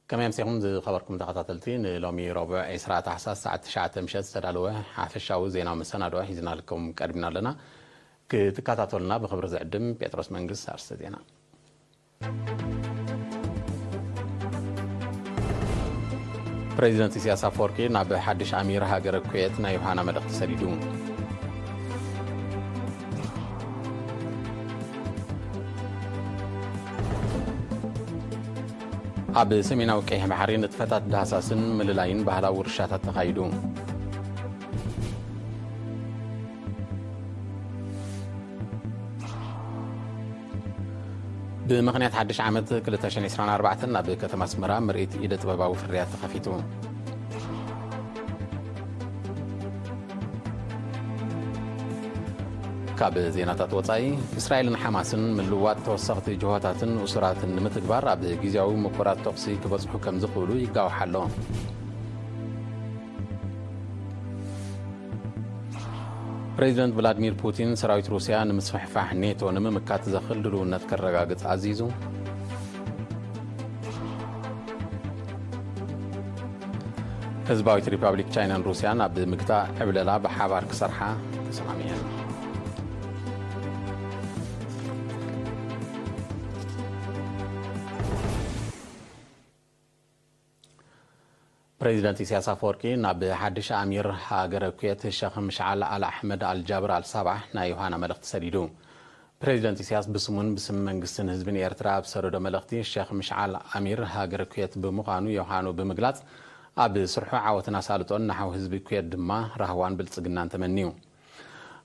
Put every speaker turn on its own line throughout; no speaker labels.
كما يمسكون خبركم تقاطعتين لومي ربع إسراء تحساس ساعة 9 مشات استدعوا حافشاو زينا مسنا حيزنا لكم قربنا لنا كتقاطعوا لنا بخبر زعدم بيتروس منجس أرسدينا بريزيدنت إسياس أفوركي ناب حدش أمير هاجر كويت نا يوحنا ملك سريدون أب سمينا وكيه بحرين اتفتت دهساسن مللاين بهلا ورشاتات تخايدو بمغنيات حدش عامد كلتاشن إسران 4 ناب كتم اسمرا مرئيت إيدة باباو في الرياض تخافيتو كاب زيناتات وطاي إسرائيل حماسن من لوات توسقت جهاتاتن وسراتن متكبار أب جيزاوي مقرات توقسي كبصحو كم زقولو يقاو حلون بريزيدنت فلاديمير بوتين سراويت روسيا نمسفح فاح نيتو نممكات زخل دلو نتكر رقاقت عزيزو حزباويت ريبابليك تشاينا روسيا أب مقطع عبللا بحابار كسرحة تسلاميا بريزيدنت إسياس أفوركي ناب حدش أمير هاجر كويت الشيخ مشعل على أحمد الجابر الصباح نا يوحنا ملخت سريدو بريزيدنت إسياس بسمون بسم منجستن حزبن إرترا بسرود ملختي الشيخ مشعل أمير هاجر كويت بمقانو يوحانو بمقلات أب سرحو عاوتنا سالتون نحو حزب كويت دما رهوان بالتسقنان تمنيو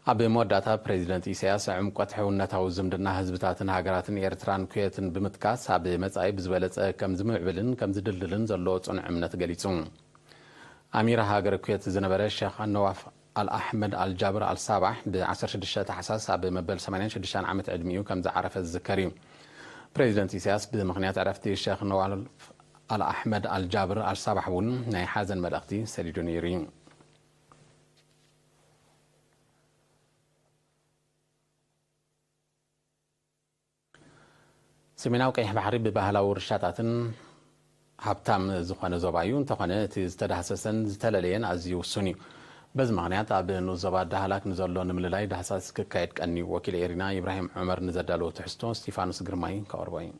أب موداتا بريزيدنت إسياس عمقت حونتاو زمدنا حزبتاتن هاجراتن إرتران كويتن بمتكاس أب مصاي بزبلت كم زمعبلن كم زدللن زلو صنع قليصون أمير هاجر كويت زنبره الشيخ النواف الأحمد الجابر الصباح ب10 6 حساس أب مبل 86 عام عدميو كم زعرف الذكري بريزيدنت إسياس بمغنيات عرفتي الشيخ النواف الأحمد الجابر الصباح ون ناي حازن ملختي سريدونيرين سميناو كيح بحري ببهلاو رشاتاتن هبتام زخانه زبايون تخانه تزتدحسسن زتللين ازيو سوني بز مغنيات اب نوزبا دهلاك نزلو نمللاي دحساس كايد قني وكيل إيرينا إبراهيم عمر نزدالو تحستو ستيفانوس غرماي كورباي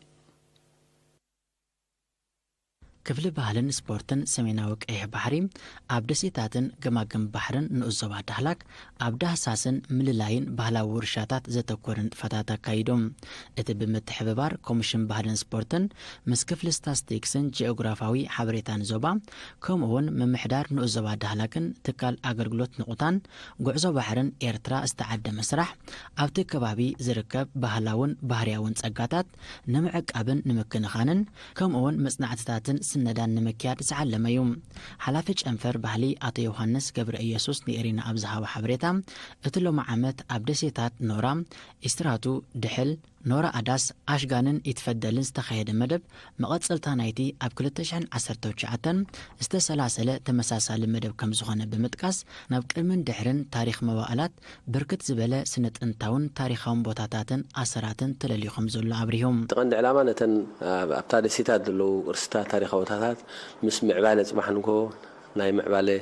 كفل بحلن سبورتن سميناو قيح بحري اب دسيتاتن جماجم بحرن نوزبا دهلاك اب دحساسن مللاين بحلاو ورشاتات زتكورن فتاتا كايدوم ات بمتحببار كوميشن بحلن سبورتن مس كفل ستاتستيكسن جيوغرافاوي حبريتان زوبا كومون ممحدار نوزبا دهلاكن تكال اغرغلوت نقطان غعزو بحرن إيرترا استعد مسرح ابت كبابي زركب بحلاون بحرياون صقاتات نمعق ابن نمكنخانن كومون مصنعتاتن سندان نمكيات زعلم يوم حلافج انفر بحلي اطي يوحنس قبر ايسوس نيرينا ابزها وحبريتا اتلو معامت ابدسيتات نورا استراتو دحل نورا اداس اشغانن يتفدلن استخيد مدب مقصلتا نايتي اب 2019 استسلاسل تمساسال مدب كم زغانه بمطقاس ناب قدمن دحرن تاريخ موالات بركت زبله سنت انتاون تاريخهم بوتاتاتن اسراتن تلليخم زلو ابريهم
تقند علامانه ابتاد سيتات دلو ارستا تاريخ بوتاتات مس معباله صباحنكو ناي معباله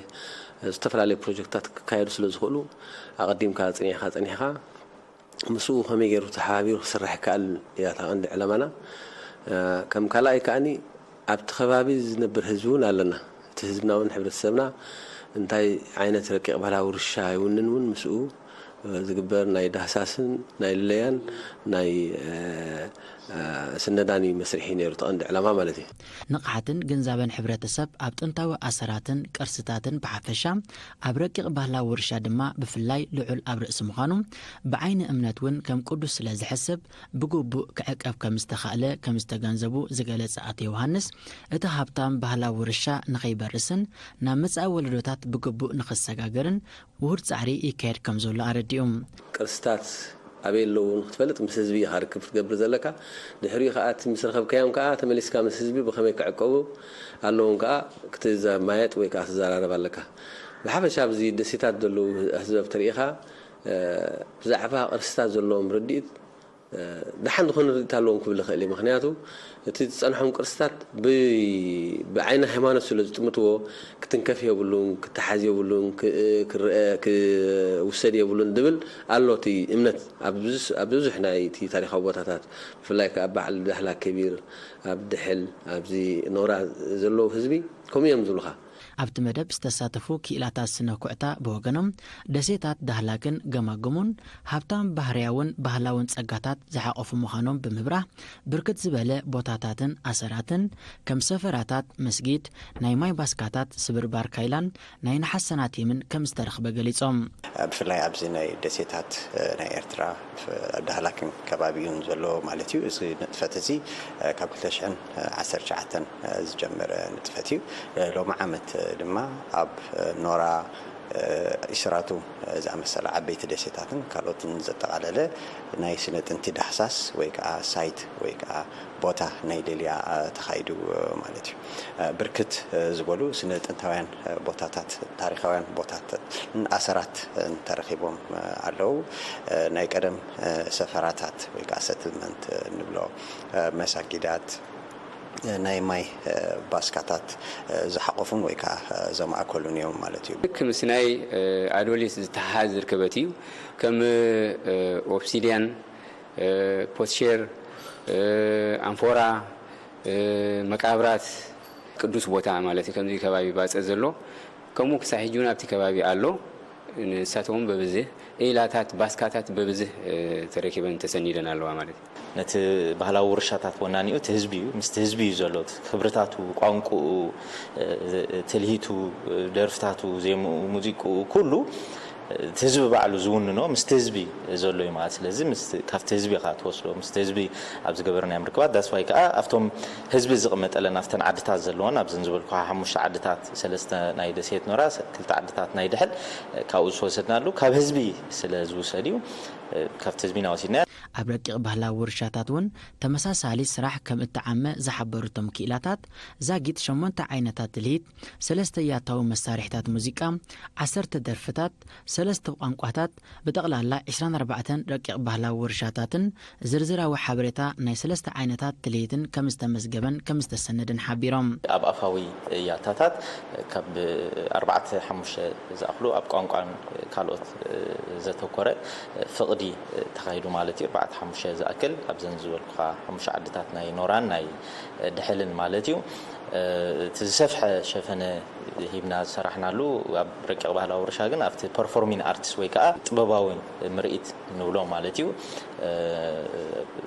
استفرالي بروجكتات كايرو سلازخلو اقدم كاصنيخا مسو خميغيرو تحابير سرح كال يا تقند علامانا كم كلاي كاني ابت خبابي زنبر حزبون علنا تحزبنا ونحبرسبنا انتي عينه رقيق بلا ورشاي ونن مسو زغبر ناي دحساسن ناي ليان ناي سنداني مسرحين يرتقند علامه مالتي
نقحتن جنزابن حبرتسب ابطنتاو اسراتن قرستاتن بحفشا ابرقيق بهلا ورشا دما بفلاي لعل ابرئس مخانو بعين امنتون كم قدس لازحسب بغوب كعقب كمستخاله كمستغنزبو زغلص ات يوحنس اته هبطام بهلا ورشا نخيبرسن نامصا ولدوتات بغوب نخسغاغرن وهر صعري يكير كمزول ارديوم
قرستات أبيلو نختفلت مسزبي هارك في قبر زلكا دحري خات مسرخب كيام كا تمليسكا مسزبي بخميك عقو قالون كا كتز مايت ويكا زراره بالكا بحبه شاب زي دسيتات دلو حزب تاريخا بزعفها قرستات زلوم رديت دحن دخون ريتالون كل خيلي مخنياتو تتصنحون قرستات بعين هيمانوت سلو تمتو كتنكف يبلون كتحاز يبلون كوسد يبلون دبل الوتي امنت ابزز احنا تي تاريخ بوتاتات فلايك ابعل دحلا كبير ابدحل ابزي نورا زلو حزبي كم يمزلوها
ኣብቲ መደብ ዝተሳተፉ ክኢላታት ስነ ኩዕታ ብወገኖም ደሴታት ዳህላግን ገማገሙን ሃብታም ባህርያውን ባህላውን ጸጋታት ዝሓቆፉ ምዃኖም ብምብራህ ብርክት ዝበለ ቦታታትን ኣሰራትን ከም ሰፈራታት መስጊድ ናይ ማይ ባስካታት ስብርባር ካይላን ናይ ነሓሰናት የምን ከም ዝተረኽበ ገሊጾም
ብፍላይ ኣብዚ ናይ ደሴታት ናይ ኤርትራ ዳህላግን ከባቢውን ዘሎ ማለት እዩ እዚ ንጥፈት እዚ ካብ 2019 ዝጀመረ ንጥፈት እዩ ሎማ ዓመት ድማ ኣብ ኖራ ኢስራቱ ዝኣመሰለ ዓበይቲ ደሴታትን ካልኦትን ዘጠቃለለ ናይ ስነ ጥንቲ ዳህሳስ ወይ ከዓ ሳይት ወይ ከዓ ቦታ ናይ ደልያ ተኻይዱ ማለት እዩ ብርክት ዝበሉ ስነ ጥንታውያን ቦታታት ታሪኻውያን ቦታታት ኣሰራት ተረኺቦም ኣለው ናይ ቀደም ሰፈራታት ወይ ከዓ ሰትልመንት ንብሎ መሳጊዳት ናይ ማይ ባስካታት ዝሓቆፉን ወይ ከዓ ዘማእከሉን እዮም ማለት እዩ
ከምስ ናይ ኣዶሊስ ዝተሓዝ ዝርከበት እዩ ከም ኦብሲዲያን ፖትሼር ኣንፎራ መቃብራት ቅዱስ ቦታ ማለት እዩ ከምዚ ከባቢ ባፀ ዘሎ ከምኡ ክሳብ ሕጂ እውን ኣብቲ ከባቢ ኣሎ ንሳቶም በብዝህ ኢላታት ባስካታት በብዝህ ተረኪበን ተሰኒደን ኣለዋ ማለት እዩ
ነቲ ባህላዊ ውርሻታት ወናኒኡ ህዝቢ ምስቲ ህዝቢ ዘሎት ክብርታቱ ቋንቋኡ ትልሂቱ ደርፍታቱ ዜሙ ሙዚቁ ኩሉ ህዝቢ ባዕሉ ዝውንኖ ምስቲ ህዝቢ ዘሎ እዩ ማለት ስለዚ ካብቲ ህዝቢ ካ ትወስዶ ምስቲ ህዝቢ ኣብ ዝገበርና ምርክባት ዳስዋይ ከዓ ኣብቶም ህዝቢ ዝቕመጠለን ኣፍተን ዓድታት ዘለዎን ኣብዘን ዝበልኩ 5 ዓድታት 3 ናይ ደሴት ኖራ 2 ዓድታት ናይ ድሕል ካብኡ ዝወሰድናሉ ካብ ህዝቢ ስለ ዝውሰድ እዩ ካብቲ ህዝቢ ናወሲድና
ኣብ ረቂቕ ባህላዊ ውርሻታት እውን ተመሳሳሊ ስራሕ ከም እተዓመ ዝሓበሩቶም ክኢላታት ዛጊት 8 ዓይነታት ትልሂት 3 ያታዊ መሳርሒታት ሙዚቃ 10 ደርፍታት 3 ቋንቋታት በጠቅላላ 24 ረቂቕ ባህላዊ ውርሻታትን ዝርዝራዊ ሓበሬታ ናይ 3 ዓይነታት ትልሂትን ከም ዝተመዝገበን ከም ዝተሰነደን ሓቢሮም
ኣብ ኣፋዊ ያታታት ካብ 4-5 ዝኣኽሉ ኣብ ቋንቋን ካልኦት ዘተኮረ ፍቕዲ ተኻይዱ ማለት እዩ 4-5 ዝኣክል ኣብዘን ዝበልኩ 5 ዓድታት ናይ ኖራን ናይ ድሕልን ማለት እዩ ተዝሰፍሐ ሸፈነ ሂብና ሰራሕናሉ ኣብ ረቂቕ ባህላዊ ውርሻ ግን ኣብቲ ፐርፎርሚንግ አርቲስት ወይ ከዓ ጥበባዊ ምርኢት ንብሎ ማለት እዩ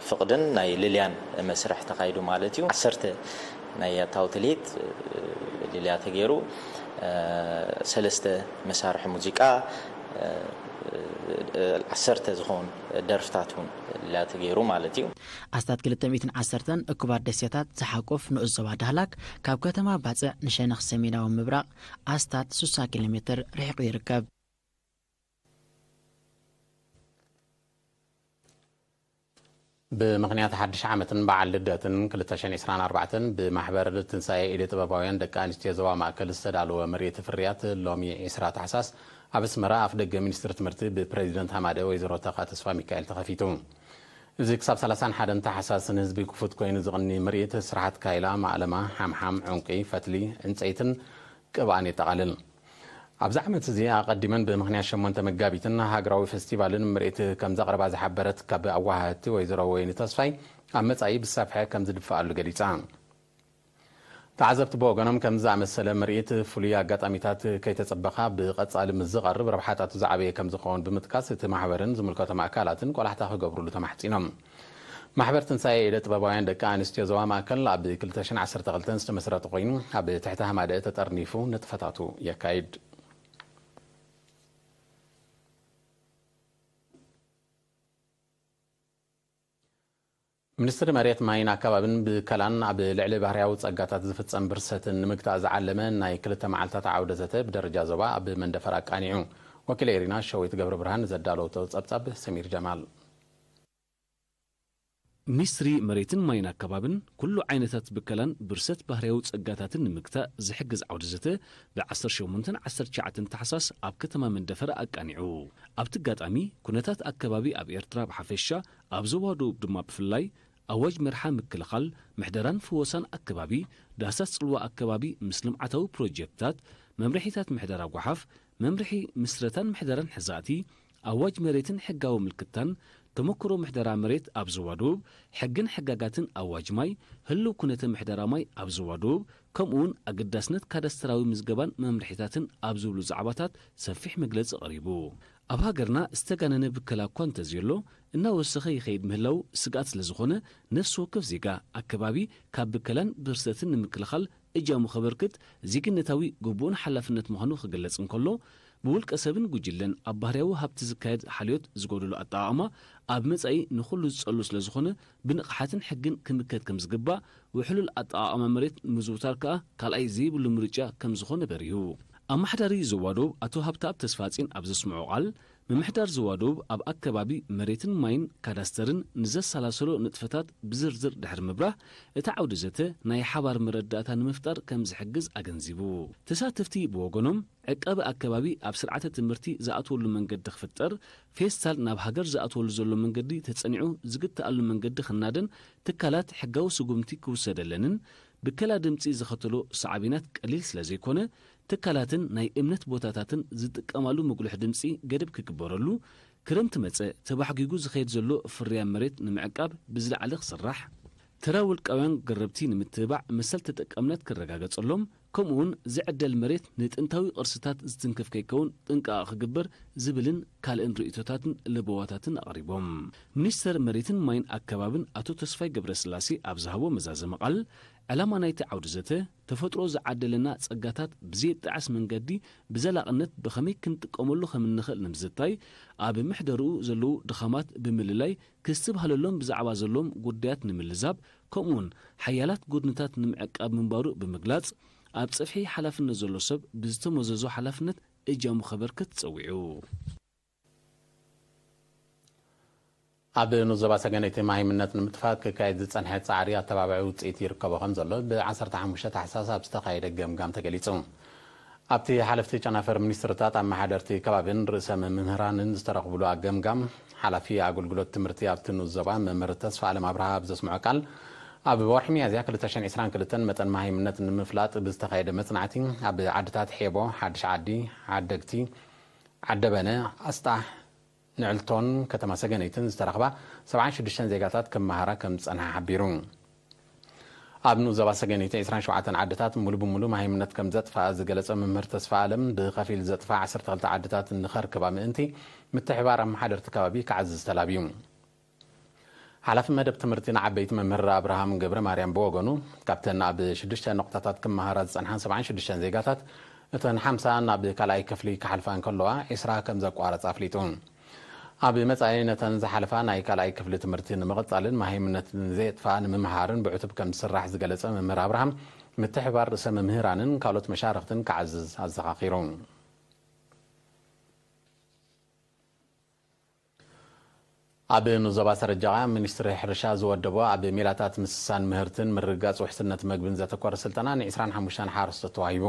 ፍቕድን ናይ ልልያን መስርሕ ተኻይዱ ማለት እዩ 10 ናይ ያታው ትልሂት ልልያ ተገይሩ 3 መሳርሒ ሙዚቃ 10 ዝኾን ደርፍታቱን ላተገይሩ ማለት እዩ
ኣስታት 210 እኩባት ደሴታት ዝሓቆፍ ንኡዞባ ዳህላክ ካብ ከተማ ባጽዕ ንሸነኽ ሰሜናዊ ምብራቕ ኣስታት 60 ኪሎ ሜትር ርሒቑ ይርከብ
بمغنيات حدش عامتن بعد لدتن 2024 بمحبر التنساي إلى طبابوين دكان استيزوا مأكل السدالو مريت فريات لومي إسرات حساس عبس مرا أفدق منستر تمرتي ببريزيدنت حماده ويزرو تقا تسفا ميكائيل تخفيتو زيك ساب 30 حدن تحساس نسبي كفوت كوين زغني مريت سرحات كايلا معلمة حمحم عنقي فتلي انسيتن كباني تقالل أبز عمت زيا قدمن بمغنيات شمونت مقابيتن هاقراوي فستيفالن مريت كم زغربا زحبرت كب أواهات ويزرو وين تصفاي أمت أي بالسافحة كم زدفع قريتان تعذبت بوغنم كم زعم السلام مريت فوليا قط أميتات كي تتصبخها بقص علم الزغر بربحاتات زعبية كم زخون بمتكاسة محبرن زملكات مأكالاتن كل حتى قبروا لتمحتينهم محبر تنساي إلى طبابوين دكان استيزوا مأكل عبد كل 10 تغلتن استمسرات قينو عبد تحتها مادة ترنيفو نتفتاتو يكايد منستر مريت ماين عكابن بكلان عب لعل بحرياو ጸጋታት ዝፍጸም ብርሰትን ንምግታእ ዝዓለመ ናይ ክልተ መዓልታት ዓውደ ዘተ ብደረጃ ዞባ ኣብ መንደፈር ኣቃኒዑ ወኪል ኤሪና ሸዊት ገብረ ብርሃን ዘዳለው ተጸብጻብ ሰሚር ጀማል
ሚኒስትሪ መሬትን ማይን አካባቢን ኩሉ ዓይነታት ብከላን ብርሰት ባህርያዊ ጸጋታትን ንምግታእ ዝሕግዝ ዓውዲ ዘተ ብ18-19 ታሕሳስ ኣብ ከተማ መንደፈረ አቃኒዑ። ኣብቲ ጋጣሚ ኩነታት አካባቢ ኣብ ኤርትራ ብሓፈሻ ኣብ ዞባ ደቡብ ድማ ብፍላይ ኣዋጅ መርሓ ምክልኻል ምሕደራን ፍወሳን አካባቢ ዳህሳስ ጽልዋ አካባቢ ምስ ልምዓታዊ ፕሮጀክታት መምርሒታት ምሕደራ ጓሓፍ መምርሒ ምስረታን ምሕደራን ሕዛእቲ ኣዋጅ መሬትን ሕጋዊ ምልክታን ተመክሮ ምሕደራ መሬት ኣብ ዞባ ደቡብ ሕግን ሕጋጋትን ኣዋጅ ማይ ህልው ኩነተ ምሕደራ ማይ ኣብ ዞባ ደቡብ ከምኡውን ኣገዳስነት ካዳስትራዊ ምዝገባን መምርሒታትን ኣብ ዝብሉ ዛዕባታት ሰፊሕ መግለጺ ቀሪቡ። ኣብ ሃገርና ዝተጋነነ ብከላ እኳ እንተዝየሎ እናወሰኸ ይኸይድ ምህላው ስጋት ስለ ዝኾነ ነፍሲ ወከፍ ዜጋ ኣከባቢ ካብ ብከላን ብርሰትን ንምክልኻል እጃሙ ኸበርክት ዜግነታዊ ግቡእን ሓላፍነት ምዃኑ ክግለጽ እንከሎ ብውልቀ ሰብን ጉጅለን ኣብ ባህርያዊ ሃብቲ ዝካየድ ሓልዮት ዝጎድሉ ኣጠቓቕማ ኣብ መጻኢ ንኹሉ ዝጸሉ ስለ ዝኾነ ብንቕሓትን ሕግን ክምከት ከም ዝግባእ ውሕሉል ኣጠቓቕማ መሬት ምዝውታር ከኣ ካልኣይ ዘይብሉ ምርጫ ከም ዝኾነ በሪሁ። ኣማሕዳሪ ዞባ ደቡብ ኣቶ ሃብተኣብ ተስፋጺን ኣብ ዘስምዖ ቃል ምምሕዳር ዞባ ደቡብ ኣብ ኣከባቢ መሬትን ማይን ካዳስተርን ንዘሰላሰሎ ንጥፈታት ብዝርዝር ድሕሪ ምብራህ እቲ ዓውዲ ዘተ ናይ ሓባር መረዳእታ ንምፍጣር ከም ዝሕግዝ ኣገንዚቡ። ተሳተፍቲ ብወገኖም ዕቀቢ ኣከባቢ ኣብ ስርዓተ ትምህርቲ ዝኣትወሉ መንገዲ ክፍጠር ፌስታል ናብ ሃገር ዝኣትወሉ ዘሎ መንገዲ ተጸኒዑ ዝግተኣሉ መንገዲ ክናደን ትካላት ሕጋዊ ስጉምቲ ክውሰደለንን ብከላ ድምፂ ዝኸተሎ ሰዓቢናት ቀሊል ስለ ዘይኮነ ትካላትን ናይ እምነት ቦታታትን ዝጥቀማሉ ምጉልሕ ድምፂ ገደብ ክግበረሉ ክረምቲ መጸ ተባሕጊጉ ዝኸይድ ዘሎ ፍርያ መሬት ንምዕቃብ ብዝለዓለ ክስራሕ ተራ ውልቃውያን ገረብቲ ንምትባዕ መሰል ተጠቀምነት ክረጋገጸሎም ከምኡውን ዝዕደል መሬት ንጥንታዊ ቅርስታት ዝትንክፍ ከይከውን ጥንቃቐ ክግበር ዝብልን ካልእን ርእቶታትን ልበዋታትን ኣቕሪቦም። ሚኒስተር መሬትን ማይን ኣከባብን ኣቶ ተስፋይ ገብረስላሴ ኣብ ዝሃቦ መዛዘመ ቃል ዕላማ ናይቲ ዓውዲ ዘተ ተፈጥሮ ዝዓደለና ጸጋታት ብዘይጣዓስ መንገዲ ብዘላቕነት ብኸመይ ክንጥቀመሉ ከም እንኽእል ንምዝታይ ኣብ ምሕደርኡ ዘለዉ ድኻማት ብምልላይ ክስትብሃለሎም ብዛዕባ ዘሎም ጉዳያት ንምልዛብ ከምኡውን ሓያላት ጎድንታት ንምዕቃብ ምንባሩ ብምግላጽ ኣብ ጽፍሒ ሓላፍነት ዘሎ ሰብ ብዝተመዘዞ ሓላፍነት እጃሙ ኸበርክት ጸዊዑ።
ኣብ ንዞባ ሰገነይቲ ማሂምነት ንምጥፋት ክካየድ ዝጸንሐ ጻዕሪ ኣተባባዒ ውፅኢት ይርከቦ ከም ዘሎ ብ15 ታሕሳስ ኣብ ዝተኻየደ ገምጋም ተገሊጹ። ኣብቲ ሓለፍቲ ጨናፈር ሚኒስትርታት ኣመሓደርቲ ከባቢን ርእሰ መምህራንን ዝተረኽብሉ ገምጋም ሓላፊ ኣገልግሎት ትምህርቲ ኣብቲ ንዞባ መምህር ተስፋዓለም ኣብርሃ ብዘስምዖ ቃል ኣብ ወርሒ ሚያዝያ 2022 መጠን ማሂምነት ንምፍላጥ ብዝተኻየደ መጽናዕቲ ኣብ ዓድታት ሔቦ፣ ሓድሽ ዓዲ፣ ዓደግቲ፣ ዓደበነ፣ ኣስጣሕ ንዕልቶን ከተማ ሰገነይትን ዝተረኽባ 76 ዜጋታት ከመሃራ ከም ዝጸንሐ ሓቢሩ። ኣብ ንዞባ ሰገነይቲ 27 ዓድታት ሙሉ ብሙሉ ማሂምነት ከም ዘጥፍኣ ዝገለጸ መምህር ተስፋዓለም ብኸፊል ዘጥፍኣ 12 ዓድታት ንኸርክባ ምእንቲ ምትሕባር ኣመሓደርቲ ከባቢ ክዓዝዝ ተላብዩ። ሓላፊ መደብ ትምህርቲ ንዓበይቲ መምህር ኣብርሃም ገብረ ማርያም ብወገኑ ካብተን ኣብ 6 ነቁጣታት ክመሃራ ዝጸንሓ 76 ዜጋታት እተን 50 ናብ ካልኣይ ክፍሊ ክሓልፋ እንከለዋ 20 ከም ዘቋረጻ ኣፍሊጡ። ኣብ መጻኢ ነተን ዝሓለፋ ናይ ካልኣይ ክፍሊ ትምህርቲ ንምቕጻልን ማሂምነት ዘየጥፍኣ ንምምሃርን ብዕቱብ ከም ዝስራሕ ዝገለጸ መምህር ኣብርሃም ምትሕባር ርእሰ መምህራንን ካልኦት መሻርክትን ክዓዝዝ ኣዘኻኺሩ። ኣብ ንዞባ ሰረጃ ሚኒስትሪ ሕርሻ ዝወደቦ ኣብ ሜላታት ምስሳን ምህርትን ምርጋጽ ውሕስነት መግብን ዘተኮረ ስልጠና ን25 ሓረስቶት ተዋሂቡ።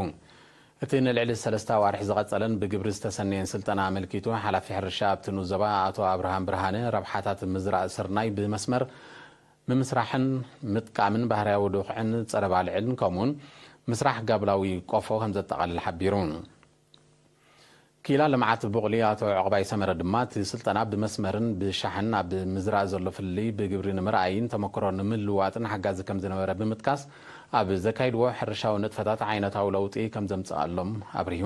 እቲ ንልዕሊ 3 ዋርሒ ዝቐጸለን ብግብሪ ዝተሰነየን ስልጠና ኣመልኪቱ ሓላፊ ሕርሻ ኣብቲ ንዞባ ኣቶ ኣብርሃም ብርሃነ ረብሓታት ምዝራእ ስርናይ ብመስመር ምምስራሕን ምጥቃምን ባህርያዊ ድኹዕን ጸረ ባልዕን ከምኡውን ምስራሕ ጋብላዊ ቆፎ ከም ዘጠቓልል ሓቢሩ። ኪላ ልምዓት ብቑሊ ኣቶ ዕቕባይ ሰመረ ድማ እቲ ስልጠና ብመስመርን ብሻሕን ኣብ ምዝራእ ዘሎ ፍልይ ብግብሪ ንምርኣይን ተመክሮ ንምልዋጥን ሓጋዚ ከም ዝነበረ ብምጥቃስ ኣብ ዘካይድዎ ሕርሻዊ ንጥፈታት ዓይነታዊ ለውጢ ከም ዘምጽኣሎም ኣብሪሁ።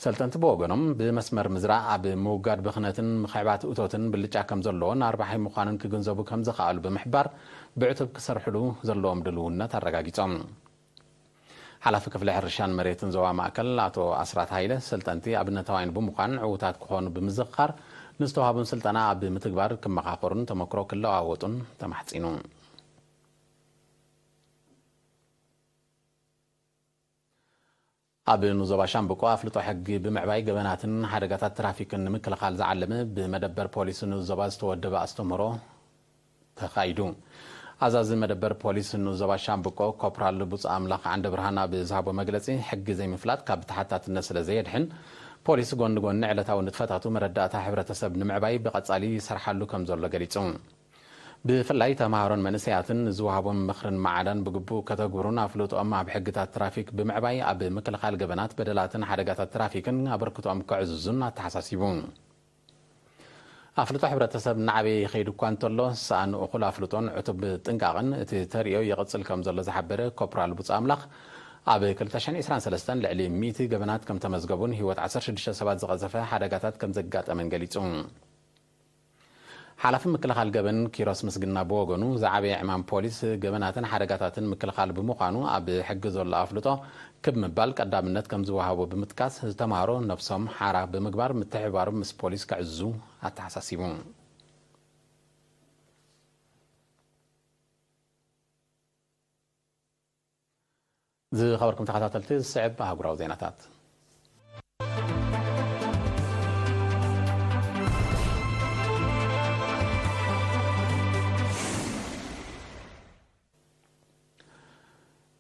ሰልጠንቲ ብወገኖም ብመስመር ምዝራእ ኣብ ምውጋድ ብኽነትን ምኽዕባት እቶትን ብልጫ ከም ዘለዎን ኣርባሓይ ምዃንን ክግንዘቡ ከም ዝኽኣሉ ብምሕባር ብዕቱብ ክሰርሕሉ ዘለዎም ድልውነት ኣረጋጊጾም። ሓላፊ ክፍሊ ሕርሻን መሬትን ዞባ ማእከል ኣቶ ኣስራት ሃይለ ሰልጠንቲ ኣብነታዋይን ብምዃን ዕዉታት ክኾኑ ብምዝኽኻር ንዝተዋሃቡን ስልጠና ኣብ ምትግባር ክመኻኸሩን ተመክሮ ክለዋወጡን ተማሕጺኑ። ኣብ ንዞባ ሻምብቆ ኣፍልጦ ሕጊ ብምዕባይ ገበናትን ሓደጋታት ትራፊክን ንምክልኻል ዝዓለመ ብመደበር ፖሊስ ንዞባ ዝተወደበ ኣስተምህሮ ተኻይዱ ኣዛዚ መደበር ፖሊስ ንዞባ ሻምብቆ ኮፕራል ቡጽ ኣምላኽ ዓንደ ብርሃን ኣብ ዝሃቦ መግለጺ ሕጊ ዘይምፍላጥ ካብ ተሓታትነት ስለ ዘየድሕን ፖሊስ ጎኒ ጎኒ ዕለታዊ ንጥፈታቱ መረዳእታ ሕብረተሰብ ንምዕባይ ብቐጻሊ ይሰርሓሉ ከም ዘሎ ገሊጹ ብፍላይ ተማሃሮን መንእሰያትን ዝወሃቦም ምኽርን ማዕዳን ብግቡእ ከተግብሩን ኣፍልጦኦም ኣብ ሕግታት ትራፊክ ብምዕባይ ኣብ ምክልኻል ገበናት በደላትን ሓደጋታት ትራፊክን ኣበርክቶኦም ክዕዝዙን ኣተሓሳሲቡ ኣፍልጦ ሕብረተሰብ ንዓበይ ይኸይድ እኳ እንተሎ ሰኣን እኹል ኣፍልጦን ዕቱብ ጥንቃቕን እቲ ተርእዮ ይቕጽል ከም ዘሎ ዝሓበረ ኮፕራል ቡጽ ኣምላኽ ኣብ 2023 ልዕሊ 100 ገበናት ከም ተመዝገቡን ህይወት 16 ሰባት ዝቐዘፈ ሓደጋታት ከም ዘጋጠመን ገሊጹ ሓላፊ ምክልኻል ገበን ኪሮስ ምስግና ብወገኑ ዝዓበየ ዕማም ፖሊስ ገበናትን ሓደጋታትን ምክልኻል ብምዃኑ ኣብ ሕጊ ዘሎ ኣፍልጦ ክብ ምባል ቀዳምነት ከም ዝወሃቦ ብምጥቃስ ዝተማሃሮ ነፍሶም ሓራ ብምግባር ምትሕብባሩ ምስ ፖሊስ ክዕዝዙ ኣተሓሳሲቡ ዝኸበርኩም ተኸታተልቲ ዝስዕብ ኣህጉራዊ ዜናታት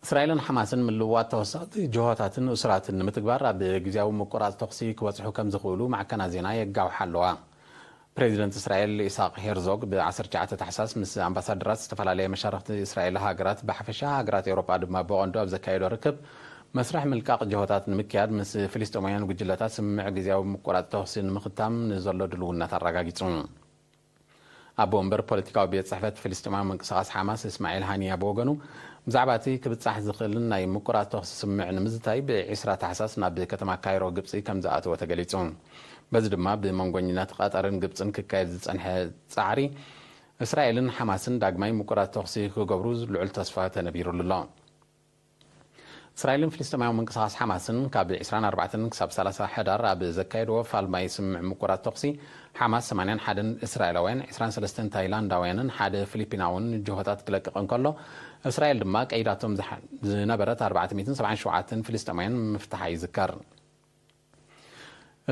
እስራኤልን ሓማስን ምልውዋጥ ተወሳኺ ጅሆታትን እስራትን ንምትግባር ኣብ ግዝያዊ ምቁራጽ ተኽሲ ክበጽሑ ከም ዝኽእሉ ማዕከና ዜና የጋውሓ ኣለዋ ፕሬዚደንት እስራኤል ኢሳቅ ሄርዞግ ብ19 ታሕሳስ ምስ ኣምባሳደራት ዝተፈላለየ መሻርክቲ እስራኤል ሃገራት ብሓፈሻ ሃገራት ኤውሮጳ ድማ ብቐንዱ ኣብ ዘካየዶ ርክብ መስርሕ ምልቃቕ ጅሆታት ንምክያድ ምስ ፍልስጤማውያን ጉጅለታት ስምምዕ ግዝያዊ ምቁራጽ ተኽሲ ንምኽታም ንዘሎ ድልውነት ኣረጋጊጹ ኣቦ እምበር ፖለቲካዊ ቤት ጽሕፈት ፍልስጤማዊ ምንቅስቓስ ሓማስ እስማኤል ሃኒያ ብወገኑ ብዛዕባ እቲ ክብጻሕ ዝኽእልን ናይ ምቁራጽ ተኽሲ ስምምዕ ንምዝታይ ብ20 ታሕሳስ ናብ ከተማ ካይሮ ግብፂ ከም ዝኣተወ ተገሊጹ በዚ ድማ ብመንጎኝነት ቀጠርን ግብፅን ክካየድ ዝጸንሐ ጻዕሪ እስራኤልን ሓማስን ዳግማይ ምቁራጽ ተኽሲ ክገብሩ ልዑል ተስፋ ተነቢሩሉ ኣሎ እስራኤልን ፍልስጤማዊ ምንቅስቓስ ሓማስን ካብ 24 ክሳብ 30 ሕዳር ኣብ ዘካየድዎ ፋልማይ ስምምዕ ምቁራጽ ተኽሲ ሓማስ 81 እስራኤላውያን 23 ታይላንዳውያንን ሓደ ፊሊፒናውን ጅሆታት ክለቅቕ እንከሎ እስራኤል ድማ ቀይዳቶም ዝነበረት 477 ፍልስጤማውያን ምፍታሓ ይዝከር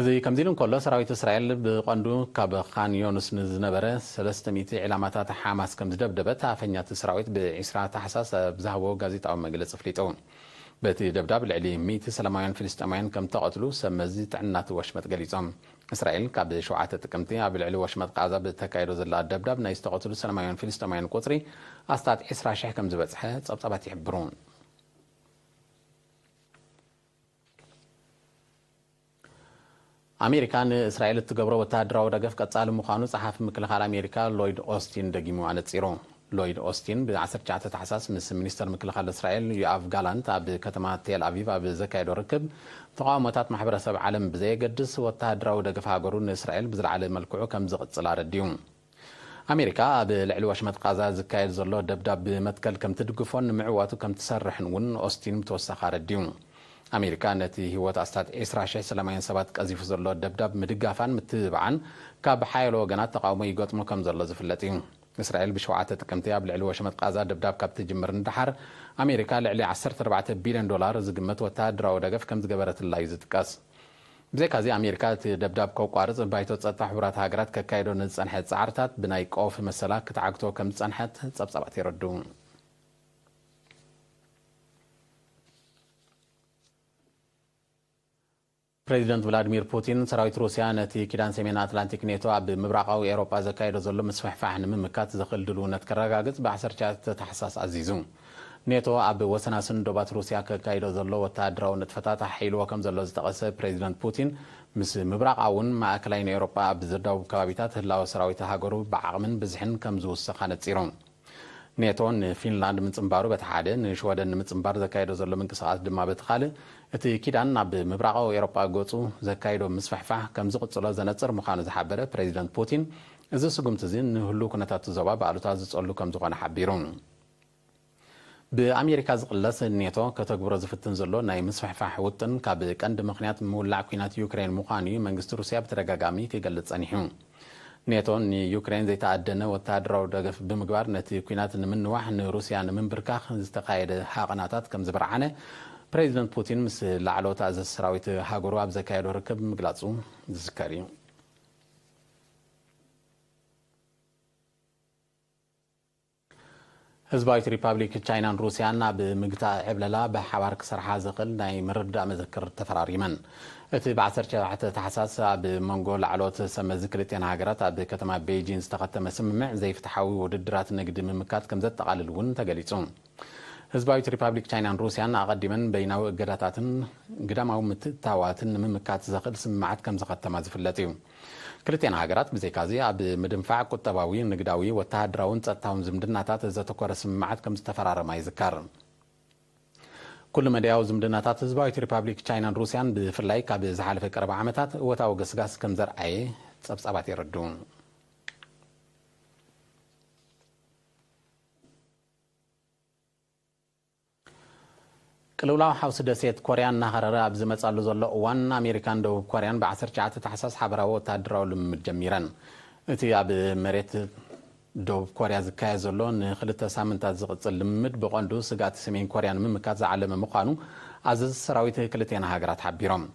እዚ ከምዚ ኢሉ እንከሎ ሰራዊት እስራኤል ብቐንዱ ካብ ኻን ዮኑስ ንዝነበረ 300 ዕላማታት ሓማስ ከም ዝደብደበት ኣፈኛት ሰራዊት ብ20 ታሕሳስ ብዝሃቦ ጋዜጣዊ መግለፂ ፍሊጡ በቲ ደብዳብ ልዕሊ 100 ሰላማውያን ፍልስጤማውያን ከም ተቐትሉ ሰመዚ ጥዕናት ወሽመጥ ገሊጾም እስራኤል ካብ 7 ጥቅምቲ ኣብ ልዕሊ ወሽመጥ ቃዛ ብተካይዶ ዘላ ደብዳብ ናይ ዝተቐትሉ ሰላማውያን ፍልስጤማውያን ቁፅሪ ኣስታት 20,000 ከም ዝበፅሐ ጸብጻባት ይሕብሩ ኣሜሪካ ንእስራኤል እትገብሮ ወተሃደራዊ ደገፍ ቀጻሊ ምዃኑ ጸሓፊ ምክልኻል ኣሜሪካ ሎይድ ኦስቲን ደጊሙ ኣነጺሩ ሎይድ ኦስቲን ብ19 ታሕሳስ ምስ ሚኒስተር ምክልኻል እስራኤል ዮአቭ ጋላንት ኣብ ከተማ ቴል አቪቭ ኣብ ዘካየዶ ርክብ ተቃውሞታት ማሕበረሰብ ዓለም ብዘየገድስ ወተሃደራዊ ደገፍ ሃገሩ ንእስራኤል ብዝለዓለ መልክዑ ከም ዝቕጽል ኣረዲዩ ኣሜሪካ ኣብ ልዕሊ ወሽመጥ ቃዛ ዝካየድ ዘሎ ደብዳብ ብመትከል ከም ትድግፎን ንምዕዋቱ ከም ትሰርሕን እውን ኦስቲን ብተወሳኺ ኣረዲዩ ኣሜሪካ ነቲ ህይወት ኣስታት 20,000 ሰላማውያን ሰባት ቀዚፉ ዘሎ ደብዳብ ምድጋፋን ምትብባዕን ካብ ሓያሎ ወገናት ተቃውሞ ይገጥሙ ከም ዘሎ ዝፍለጥ እዩ እስራኤል ብ7 ጥቅምቲ ኣብ ልዕሊ ወሽመጥ ቃዛ ደብዳብ ካብ ትጅምር እንዳሓር ኣሜሪካ ልዕሊ 14 ቢልዮን ዶላር ዝግመት ወተሃደራዊ ደገፍ ከም ዝገበረትላ እዩ ዝጥቀስ ብዘይካዚ ኣሜሪካ እቲ ደብዳብ ከቋርጽ ባይቶ ጸጥታ ሕቡራት ሃገራት ከካይዶ ንዝጸንሐ ጻዕርታት ብናይ ቆፍ መሰላ ክትዓግቶ ከም ዝጸንሐት ጸብጻባት ይረዱ ፕሬዚደንት ቭላዲሚር ፑቲን ሰራዊት ሩስያ ነቲ ኪዳን ሰሜን አትላንቲክ ኔቶ ኣብ ምብራቃዊ ኤውሮጳ ዘካየዶ ዘሎ ምስፍሕፋሕ ንምምካት ዝኽእል ድልውነት ከረጋግጽ ብ19 ታሕሳስ ኣዚዙ ኔቶ ኣብ ወሰናስን ዶባት ሩስያ ከካይዶ ዘሎ ወተሃደራዊ ንጥፈታት ሓይልዎ ከም ዘሎ ዝጠቐሰ ፕሬዚደንት ፑቲን ምስ ምብራቃውን ማእከላይን ኤውሮጳ ኣብ ዝደቡብ ከባቢታት ህላዊ ሰራዊት ሃገሩ ብዓቕምን ብዝሕን ከም ዝውስኽ ኣነጺሮም ኔቶ ንፊንላንድ ምጽምባሩ በቲ ሓደ ንሽወደን ንምጽምባር ዘካየዶ ዘሎ ምንቅስቓስ ድማ በቲ ካልእ እቲ ኪዳን ናብ ምብራቃዊ ኤውሮጳ ገጹ ዘካየዶ ምስፍሕፋሕ ከም ዝቕጽሎ ዘነጽር ምዃኑ ዝሓበረ ፕሬዚደንት ፑቲን እዚ ስጉምቲ እዚ ንህሉ ኩነታት ዞባ ብኣሉታ ዝጸሉ ከም ዝኾነ ሓቢሩ ብኣሜሪካ ዝቕለስ ኔቶ ከተግብሮ ዝፍትን ዘሎ ናይ ምስፍሕፋሕ ውጥን ካብ ቀንዲ ምኽንያት ምውላዕ ኩናት ዩክሬን ምዃኑ መንግስቲ ሩስያ ብተደጋጋሚ ክገልጽ ጸኒሑ ኔቶ ንዩክሬን ዘይተኣደነ ወተሃደራዊ ደገፍ ብምግባር ነቲ ኩናት ንምንዋሕ ንሩስያ ንምንብርካኽ ዝተኻየደ ሃቐናታት ከም ዝብርዓነ ፕሬዚደንት ፑቲን ምስ ላዕለዎት ኣዘዝ ሰራዊት ሃገሩ ኣብ ዘካየዶ ርክብ ምግላጹ ዝዝከር እዩ ህዝባዊት ሪፓብሊክ ቻይናን ሩስያን ብምግታእ ዕብለላ ብሓባር ክሰርሓ ዝኽእል ናይ ምርዳእ መዘክር ተፈራሪመን እቲ ብ17 ታሕሳስ ኣብ መንጎ ላዕሎት ሰመዚ ክልቲአን ሃገራት ኣብ ከተማ ቤጂንግ ዝተኸተመ ስምምዕ ዘይፍትሓዊ ውድድራት ንግዲ ምምካት ከም ዘጠቓልል እውን ተገሊጹ ህዝባዊት ሪፓብሊክ ቻይናን ሩስያን ኣቐዲመን በይናዊ እገዳታትን ግዳማዊ ምትእትታዋትን ንምምካት ዘኽእል ስምምዓት ከም ዝኸተማ ዝፍለጥ እዩ ክልቲአን ሃገራት ብዘይካዚ ኣብ ምድንፋዕ ቁጠባዊ ንግዳዊ ወተሃደራውን ጸጥታውን ዝምድናታት ዘተኮረ ስምምዓት ከም ዝተፈራረማ ይዝከር ኩሉ መድያዊ ዝምድናታት ህዝባዊት ሪፓብሊክ ቻይናን ሩስያን ብፍላይ ካብ ዝሓለፈ ቀረባ ዓመታት እወታዊ ገስጋስ ከም ዘርአየ ጸብጻባት ይረዱ ቅልውላው ሓውሲ ደሴት ኮርያ እናኸረረ ኣብ ዝመጻሉ ዘሎ እዋን ኣሜሪካን ደቡብ ኮርያን ብ19 ታሕሳስ ሓበራዊ ወተሃደራዊ ልምምድ ጀሚረን እቲ ኣብ መሬት ደቡብ ኮርያ ዝካየድ ዘሎ ንክልተ ሳምንታት ዝቕጽል ልምምድ ብቐንዱ ስጋት ሰሜን ኮርያ ንምምካት ዝዓለመ ምዃኑ ኣዘዝ ሰራዊት ክልቲአን ሃገራት ሓቢሮም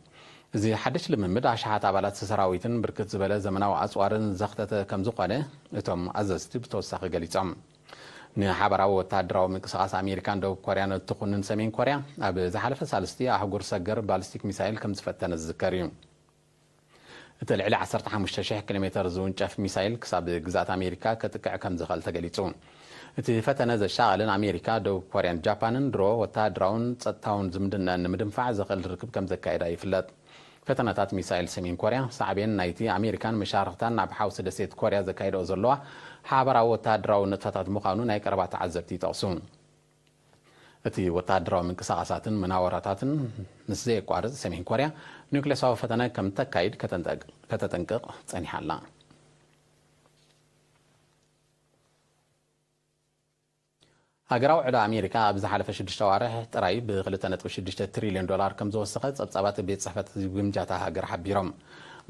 እዚ ሓድሽ ልምምድ ኣሽሓት ኣባላት ሰራዊትን ብርክት ዝበለ ዘመናዊ ኣጽዋርን ዘኽተተ ከም ዝኾነ እቶም ኣዘዝቲ ብተወሳኺ ገሊጾም ንሓበራዊ ወተሃደራዊ ምንቅስቓስ ኣሜሪካን ደቡብ ኮርያን እትኹንን ሰሜን ኮርያ ኣብ ዝሓለፈ ሳልስቲ ኣህጉር ሰገር ባሊስቲክ ሚሳይል ከም ዝፈተነ ዝዝከር እዩ እቲ ልዕሊ 15,000 ኪሎ ሜትር ዝውንጨፍ ሚሳይል ክሳብ ግዛት ኣሜሪካ ከጥቅዕ ከም ዝኽእል ተገሊጹ እቲ ፈተነ ዘሻቐለን ኣሜሪካ ደቡብ ኮርያን ጃፓንን ድሮ ወተሃደራውን ጸጥታውን ዝምድና ንምድንፋዕ ዘኽእል ርክብ ከም ዘካየዳ ይፍለጥ ፈተነታት ሚሳይል ሰሜን ኮርያ ሳዕቤን ናይቲ ኣሜሪካን መሻርክታን ናብ ሓውሲ ደሴት ኮርያ ዘካይደኦ ዘለዋ ሓበራዊ ወተሃደራዊ ንጥፈታት ምዃኑ ናይ ቀረባ ተዓዘብቲ ይጠቕሱ እቲ ወተሃደራዊ ምንቅስቓሳትን መናወራታትን ምስ ዘየቋርጽ ሰሜን ኮርያ ኒውክሌሳዊ ፈተነ ከም ተካይድ ከተጠንቅቕ ጸኒሓ ኣላ ሃገራዊ ዕዳ ኣሜሪካ ኣብ ዝሓለፈ 6 ዋርሕ ጥራይ ብ2.6 ትሪልዮን ዶላር ከም ዝወሰኸ ጸብጻባት ቤት ጽሕፈት ግምጃታ ሃገር ሓቢሮም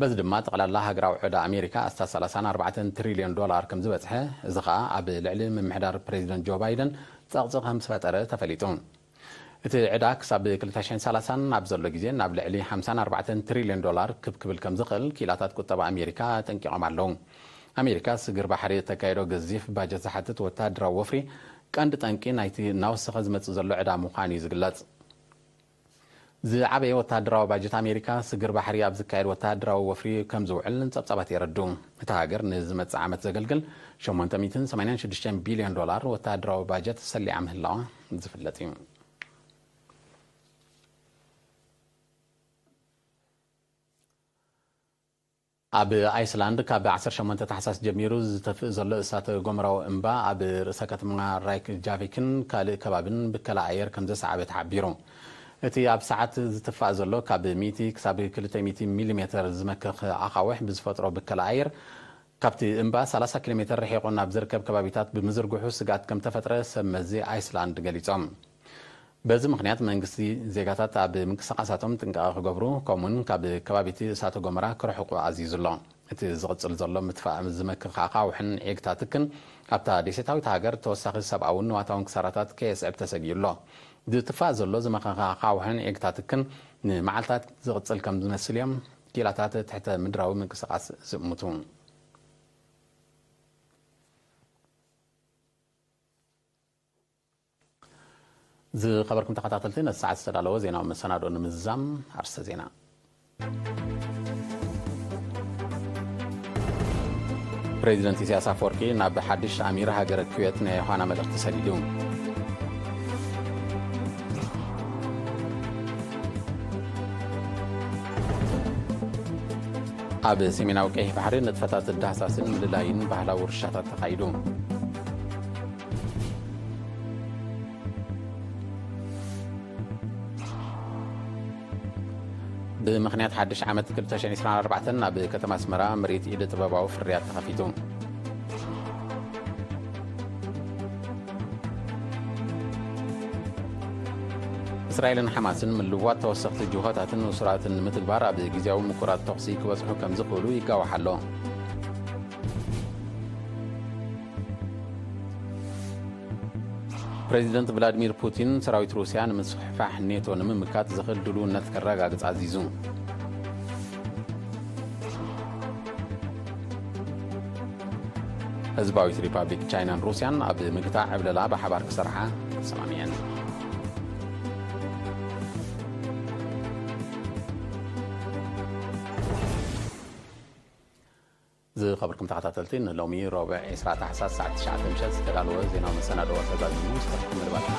በዚ ድማ ጠቕላላ ሃገራዊ ዕዳ ኣሜሪካ እስታ 34 ትሪልዮን ዶላር ከም ዝበጽሐ እዚ ከዓ ኣብ ልዕሊ ምምሕዳር ፕሬዚደንት ጆ ባይደን ጸቕጽቕ ከም ዝፈጠረ ተፈሊጡ እቲ ዕዳ ክሳብ 2030 ናብ ዘሎ ግዜ ናብ ልዕሊ 54 ትሪልዮን ዶላር ክብል ከም ዝኽእል ኪላታት ቁጠባ ኣሜሪካ ጠንቂቖም ኣለዉ ኣሜሪካ ስግር ባሕሪ ተካይዶ ገዚፍ ባጀት ዝሓትት ወተሃደራዊ ወፍሪ ቀንዲ ጠንቂ ናይቲ እናወሰኸ ዝመጽእ ዘሎ ዕዳ ምዃኑ እዩ ዝግለጽ ዝዓበየ ወተሃደራዊ ባጀት ኣሜሪካ ስግር ባሕሪ ኣብ ዝካየድ ወተሃደራዊ ወፍሪ ከም ዝውዕል ጸብጻባት የረዱ እቲ ሃገር ንዝመጽእ ዓመት ዘገልግል 886 ቢልዮን ዶላር ወተሃደራዊ ባጀት ሰሊዓ ምህላዋ ዝፍለጥ እዩ ኣብ ኣይስላንድ ካብ 18 ታሕሳስ ጀሚሩ ዝተፍእ ዘሎ እሳተ ጎመራዊ እምባ ኣብ ርእሰ ከተማ ራይክጃቪክን ካልእ ከባብን ብከላ ኣየር ከም ዘሰዓበ ተሓቢሩ እቲ ኣብ ሰዓት ዝትፋእ ዘሎ ካብ 100 ክሳብ 200 ሚሊሜትር ዝመክኽ ኣኻውሕ ብዝፈጥሮ ብከላ ኣየር ካብቲ እምባ 30 ኪሎ ሜትር ርሒቑ ናብ ዝርከብ ከባቢታት ብምዝርግሑ ስጋት ከም ተፈጥረ ሰብ መዚ ኣይስላንድ ገሊጾም በዚ ምክንያት መንግስቲ ዜጋታት ኣብ ምንቅስቓሳቶም ጥንቃቐ ክገብሩ ከምኡውን ካብ ከባቢቲ እሳተ ጎመራ ክርሕቑ ኣዚዙ ኣሎ እቲ ዝቕጽል ዘሎ ምትፋእ ዝመክኽ ኣኻውሕን ዔግታትክን ኣብታ ደሴታዊት ሃገር ተወሳኺ ሰብኣውን ንዋታውን ክሳራታት ከየስዕብ ተሰጊዩ ኣሎ ዝትፋእ ዘሎ ዝመኽኽ ኣኻውሕን ዔግታትክን ንመዓልታት ዝቕጽል ከም ዝመስል እዮም ኪላታት ትሕተ ምድራዊ ምንቅስቓስ ዝእምቱ ዝኸበርኩም ተኸታተልቲ ነቲ ሰዓት ዝተዳለወ ዜናዊ መሰናዶ ንምዝዛም ኣርስተ ዜና ፕሬዚደንት ኢሳያስ ኣፈወርቂ ናብ ሓድሽ ኣሚር ሃገረ ኩዌት ናይ ዮሃና መልእኽቲ ሰዲዱ ኣብ ሰሜናዊ ቀይሕ ባሕሪ ንጥፈታት ዳህሳስን ምልላይን ባህላዊ ውርሻታት ተኻይዱ ብምክንያት ሓድሽ ዓመት 2024 ናብ ከተማ ኣስመራ ምርኢት ኢደ ጥበባዊ ፍርያት ተኸፊቱ እስራኤልን ሓማስን ምልዋጥ ተወሰኽቲ ጅሆታትን ውሱራትን ንምትግባር ኣብ ግዜያዊ ምኩራት ተኽሲ ክበጽሑ ከም ዝኽእሉ ይጋዋሕ ኣሎ ፕሬዚደንት ቭላድሚር ፑቲን ሰራዊት ሩስያ ንምስሕፋሕ ኔቶ ንምምካት ዝኽእል ድልውነት ከረጋግጽ ኣዚዙ ህዝባዊት ሪፐብሊክ ቻይናን ሩስያን ኣብ ምግታዕ ዕብለላ ብሓባር ክሰርሓ ተሰማሚዐን ዝኸበርኩም ተኸታተልቲ ንሎሚ ረቡዕ 20 ታሕሳስ ሰዓት 9 ምሸት ዝተዳለወ ዜናዊ መሰናዶ ተዛዚሙ ዝተፈኩም ምርባትና